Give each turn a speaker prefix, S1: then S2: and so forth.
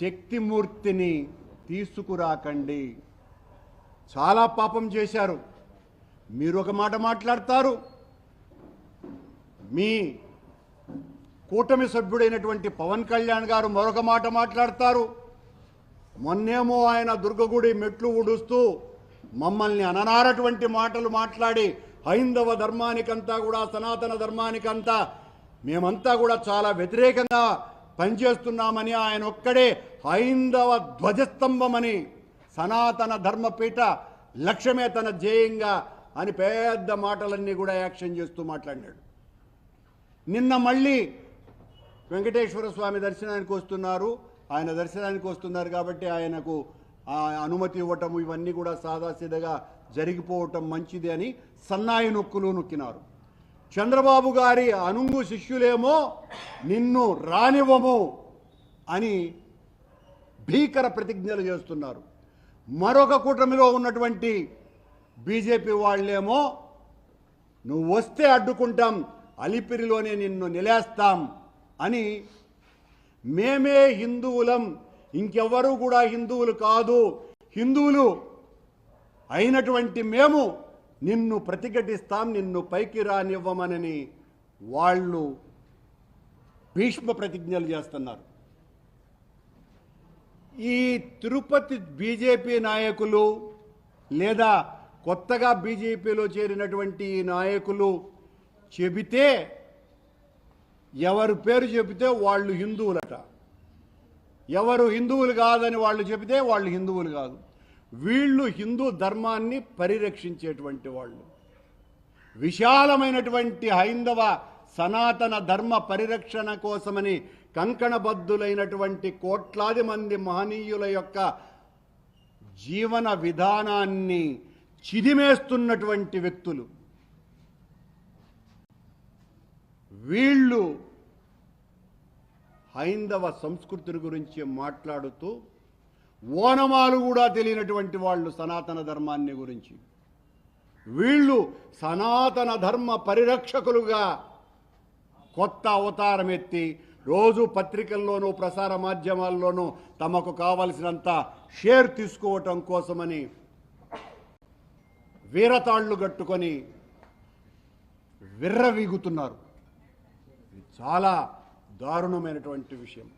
S1: శక్తిమూర్తిని తీసుకురాకండి. చాలా పాపం చేశారు. మీరు ఒక మాట మాట్లాడతారు, మీ కూటమి సభ్యుడైనటువంటి పవన్ కళ్యాణ్ గారు మరొక మాట మాట్లాడతారు. మొన్నేమో ఆయన దుర్గగుడి మెట్లు ఊడుస్తూ మమ్మల్ని అననారటువంటి మాటలు మాట్లాడి హైందవ ధర్మానికంతా కూడా, సనాతన ధర్మానికంతా మేమంతా కూడా చాలా వ్యతిరేకంగా పనిచేస్తున్నామని, ఆయన ఒక్కడే హైందవ ధ్వజస్తంభమని, సనాతన ధర్మపీఠ లక్ష్యమే తన ధ్యేయంగా అని పెద్ద మాటలన్నీ కూడా యాక్షన్ చేస్తూ మాట్లాడినాడు. నిన్న మళ్ళీ వెంకటేశ్వర స్వామి దర్శనానికి వస్తున్నారు. ఆయన దర్శనానికి వస్తున్నారు కాబట్టి ఆయనకు అనుమతి ఇవ్వటం ఇవన్నీ కూడా సాదాసీదగా జరిగిపోవటం మంచిది అని సన్నాయి నొక్కులు నొక్కినారు. చంద్రబాబు గారి అనుంగు శిష్యులేమో నిన్ను రానివ్వము అని భీకర ప్రతిజ్ఞలు చేస్తున్నారు. మరొక కూటమిలో ఉన్నటువంటి బీజేపీ వాళ్ళేమో నువ్వు వస్తే అడ్డుకుంటాం, అలిపిరిలోనే నిన్ను నిలేస్తాం అని, మేమే హిందువులం, ఇంకెవ్వరూ కూడా హిందువులు కాదు, హిందువులు అయినటువంటి మేము నిన్ను ప్రతిఘటిస్తాం, నిన్ను పైకి రానివ్వమనని వాళ్ళు భీష్మ ప్రతిజ్ఞలు చేస్తున్నారు. ఈ తిరుపతి బీజేపీ నాయకులు లేదా కొత్తగా బీజేపీలో చేరినటువంటి నాయకులు చెబితే, ఎవరు పేరు చెబితే వాళ్ళు హిందువులట, ఎవరు హిందువులు కాదని వాళ్ళు చెబితే వాళ్ళు హిందువులు కాదు. వీళ్ళు హిందూ ధర్మాన్ని పరిరక్షించేటువంటి వాళ్ళు, విశాలమైనటువంటి హైందవ సనాతన ధర్మ పరిరక్షణ కోసమని కంకణబద్ధులైనటువంటి కోట్లాది మంది మహనీయుల యొక్క జీవన విధానాన్ని చిదిమేస్తున్నటువంటి వ్యక్తులు వీళ్ళు. హైందవ సంస్కృతి గురించి మాట్లాడుతూ ఓనమాలు కూడా తెలియనటువంటి వాళ్ళు సనాతన ధర్మాన్ని గురించి. వీళ్ళు సనాతన ధర్మ పరిరక్షకులుగా కొత్త అవతారం ఎత్తి రోజు పత్రికల్లోనూ ప్రసార మాధ్యమాల్లోనూ తమకు కావలసినంత షేర్ తీసుకోవటం కోసమని వీరతాళ్లు కట్టుకొని విర్రవీగుతున్నారు. ఇది చాలా దారుణమైనటువంటి విషయం.